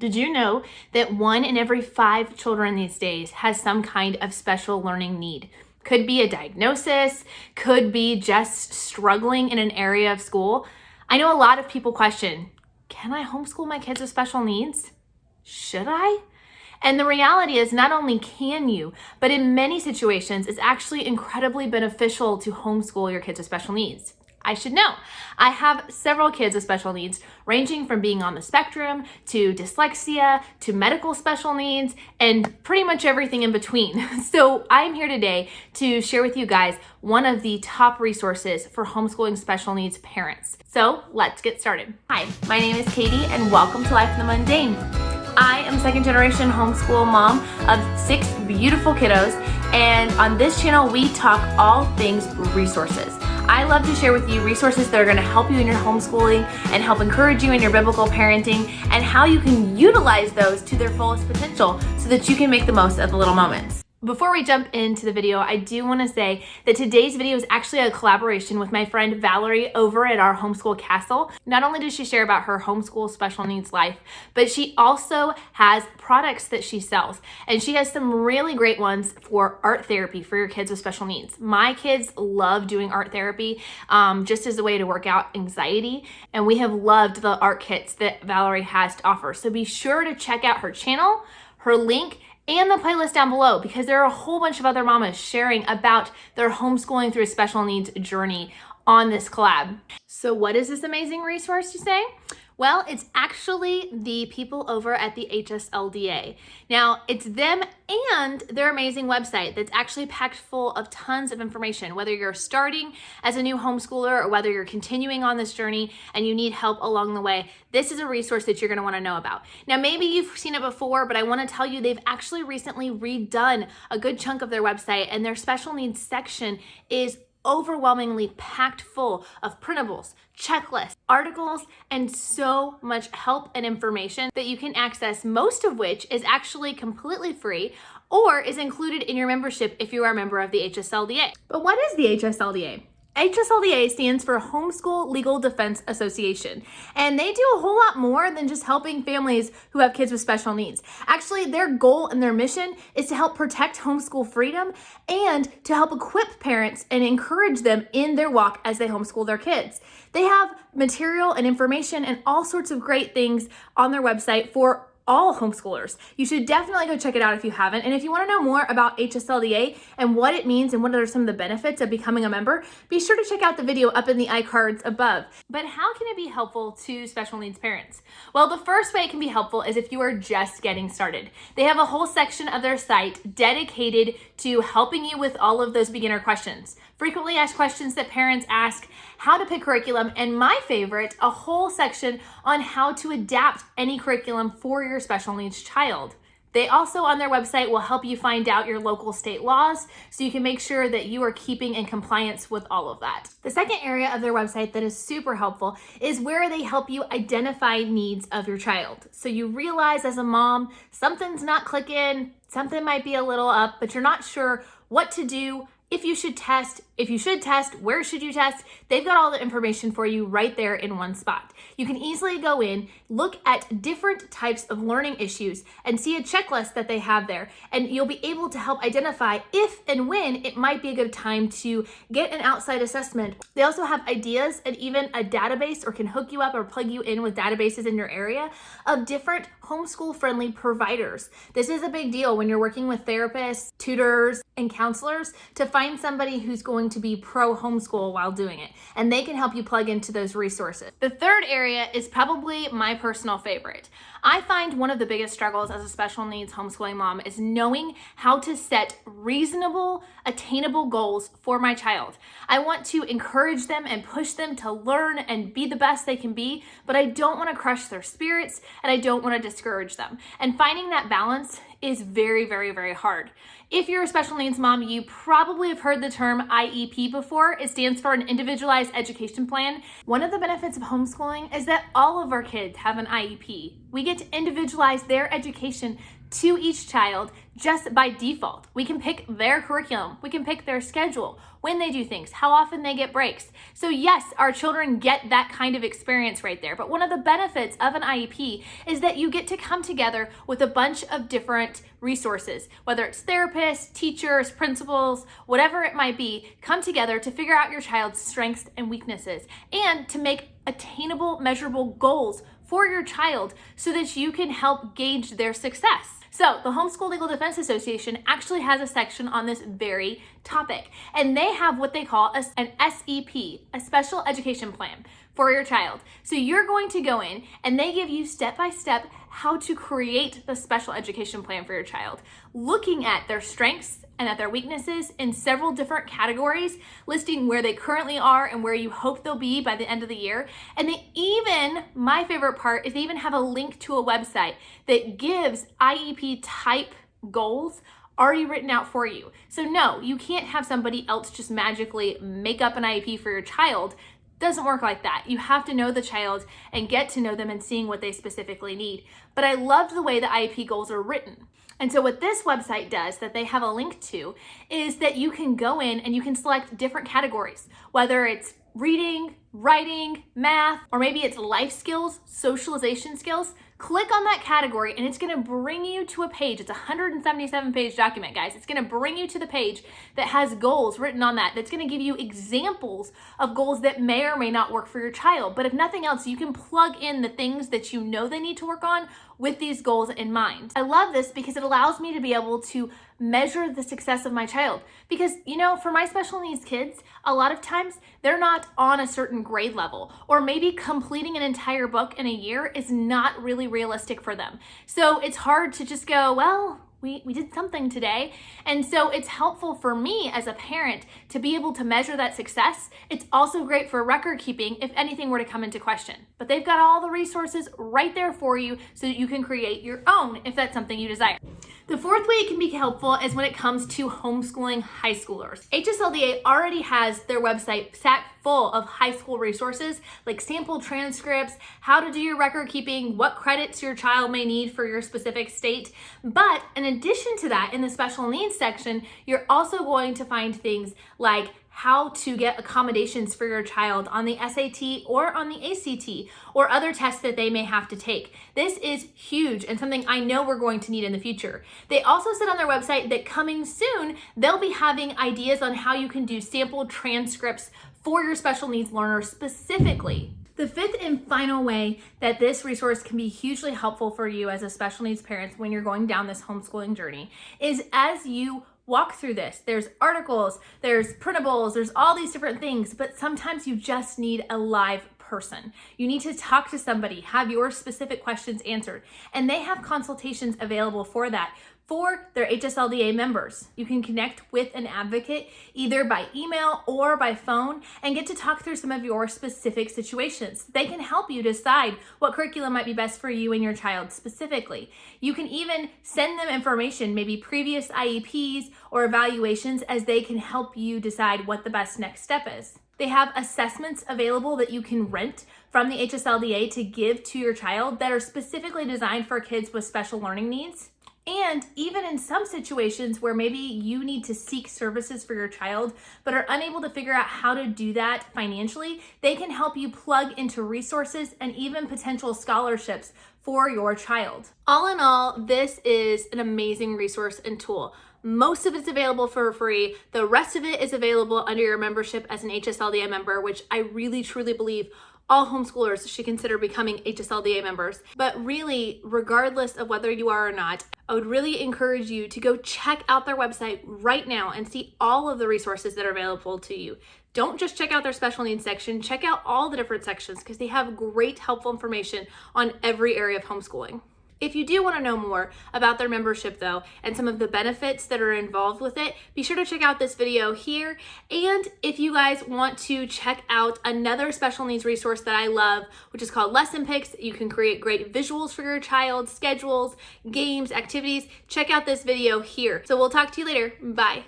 Did you know that 1 in every 5 children these days has some kind of special learning need? Could be a diagnosis, could be just struggling in an area of school. I know a lot of people question, can I homeschool my kids with special needs? Should I? And the reality is not only can you, but in many situations, it's actually incredibly beneficial to homeschool your kids with special needs. I should know. I have several kids with special needs, ranging from being on the spectrum to dyslexia to medical special needs and pretty much everything in between. So I'm here today to share with you guys one of the top resources for homeschooling special needs parents. So let's get started. Hi, my name is Katie and welcome to Life in the Mundane. I am second generation homeschool mom of 6 beautiful kiddos, and on this channel we talk all things resources. I love to share with you resources that are going to help you in your homeschooling and help encourage you in your biblical parenting and how you can utilize those to their fullest potential so that you can make the most of the little moments. Before we jump into the video, I do want to say that today's video is actually a collaboration with my friend Valerie over at our Homeschool Castle. Not only does she share about her homeschool special needs life, but she also has products that she sells. And she has some really great ones for art therapy for your kids with special needs. My kids love doing art therapy just as a way to work out anxiety. And we have loved the art kits that Valerie has to offer. So be sure to check out her channel, her link, and the playlist down below, because there are a whole bunch of other mamas sharing about their homeschooling through a special needs journey on this collab. So what is this amazing resource, you say? Well, it's actually the people over at the HSLDA. Now, it's them and their amazing website that's actually packed full of tons of information, whether you're starting as a new homeschooler or whether you're continuing on this journey and you need help along the way. This is a resource that you're going to want to know about. Now, maybe you've seen it before, but I want to tell you they've actually recently redone a good chunk of their website, and their special needs section is overwhelmingly packed full of printables, checklists, articles, and so much help and information that you can access, most of which is actually completely free or is included in your membership if you are a member of the HSLDA. But what is the HSLDA? HSLDA stands for Homeschool Legal Defense Association, and they do a whole lot more than just helping families who have kids with special needs. Actually, their goal and their mission is to help protect homeschool freedom and to help equip parents and encourage them in their walk as they homeschool their kids. They have material and information and all sorts of great things on their website for all homeschoolers. You should definitely go check it out if you haven't. And if you want to know more about HSLDA and what it means and what are some of the benefits of becoming a member, be sure to check out the video up in the iCards above. But how can it be helpful to special needs parents? Well, the first way it can be helpful is if you are just getting started. They have a whole section of their site dedicated to helping you with all of those beginner questions. Frequently asked questions that parents ask, how to pick curriculum, and my favorite, a whole section on how to adapt any curriculum for your special needs child. They also on their website will help you find out your local state laws so you can make sure that you are keeping in compliance with all of that. The second area of their website that is super helpful is where they help you identify needs of your child. So you realize as a mom, something's not clicking, something might be a little up, but you're not sure what to do. If you should test, where should you test? They've got all the information for you right there in one spot. You can easily go in, look at different types of learning issues and see a checklist that they have there. And you'll be able to help identify if and when it might be a good time to get an outside assessment. They also have ideas and even a database, or can hook you up or plug you in with databases in your area of different homeschool friendly providers. This is a big deal when you're working with therapists, tutors, and counselors to find somebody who's going to be pro homeschool while doing it, and they can help you plug into those resources. The third area is probably my personal favorite. I find one of the biggest struggles as a special needs homeschooling mom is knowing how to set reasonable, attainable goals for my child. I want to encourage them and push them to learn and be the best they can be, but I don't want to crush their spirits and I don't want to discourage them. And finding that balance is very, very, very hard. If you're a special needs mom, you probably have heard the term IEP before. It stands for an individualized education plan. One of the benefits of homeschooling is that all of our kids have an IEP. We get to individualize their education to each child just by default. We can pick their curriculum, we can pick their schedule, when they do things, how often they get breaks. So yes, our children get that kind of experience right there. But one of the benefits of an IEP is that you get to come together with a bunch of different resources, whether it's therapists, teachers, principals, whatever it might be, come together to figure out your child's strengths and weaknesses and to make attainable, measurable goals for your child so that you can help gauge their success. So the Homeschool Legal Defense Association actually has a section on this very topic, and they have what they call an SEP, a special education plan for your child. So you're going to go in and they give you step-by-step how to create the special education plan for your child, looking at their strengths and at their weaknesses in several different categories, listing where they currently are and where you hope they'll be by the end of the year. And they even, my favorite part is they even have a link to a website that gives IEP type goals already written out for you. So no, you can't have somebody else just magically make up an IEP for your child. Doesn't work like that. You have to know the child and get to know them and seeing what they specifically need. But I loved the way the IEP goals are written. And so what this website does that they have a link to is that you can go in and you can select different categories, whether it's reading, writing, math, or maybe it's life skills, socialization skills. Click on that category and it's gonna bring you to a page. It's a 177-page document, guys. It's gonna bring you to the page that has goals written on that. That's gonna give you examples of goals that may or may not work for your child. But if nothing else, you can plug in the things that you know they need to work on with these goals in mind. I love this because it allows me to be able to measure the success of my child. Because, you know, for my special needs kids, a lot of times they're not on a certain grade level, or maybe completing an entire book in a year is not really realistic for them. So it's hard to just go, well, we did something today. And so it's helpful for me as a parent to be able to measure that success. It's also great for record keeping if anything were to come into question. But they've got all the resources right there for you so that you can create your own if that's something you desire. The fourth way it can be helpful is when it comes to homeschooling high schoolers. HSLDA already has their website stacked full of high school resources like sample transcripts, how to do your record keeping, what credits your child may need for your specific state. But in addition to that, in the special needs section, you're also going to find things like how to get accommodations for your child on the SAT or on the ACT or other tests that they may have to take. This is huge and something I know we're going to need in the future. They also said on their website that coming soon, they'll be having ideas on how you can do sample transcripts for your special needs learners specifically. The fifth and final way that this resource can be hugely helpful for you as a special needs parent when you're going down this homeschooling journey is as you walk through this. There's articles, there's printables, there's all these different things, but sometimes you just need a live person. You need to talk to somebody, have your specific questions answered, and they have consultations available for that for their HSLDA members. You can connect with an advocate either by email or by phone and get to talk through some of your specific situations. They can help you decide what curriculum might be best for you and your child specifically. You can even send them information, maybe previous IEPs or evaluations, as they can help you decide what the best next step is. They have assessments available that you can rent from the HSLDA to give to your child that are specifically designed for kids with special learning needs. And even in some situations where maybe you need to seek services for your child but are unable to figure out how to do that financially, they can help you plug into resources and even potential scholarships for your child. All in all, this is an amazing resource and tool. Most of it's available for free. The rest of it is available under your membership as an HSLDA member, which I really truly believe all homeschoolers should consider becoming HSLDA members. But really, regardless of whether you are or not, I would really encourage you to go check out their website right now and see all of the resources that are available to you. Don't just check out their special needs section, check out all the different sections because they have great helpful information on every area of homeschooling. If you do want to know more about their membership though, and some of the benefits that are involved with it, be sure to check out this video here. And if you guys want to check out another special needs resource that I love, which is called Lesson Picks, you can create great visuals for your child, schedules, games, activities, check out this video here. So we'll talk to you later. Bye.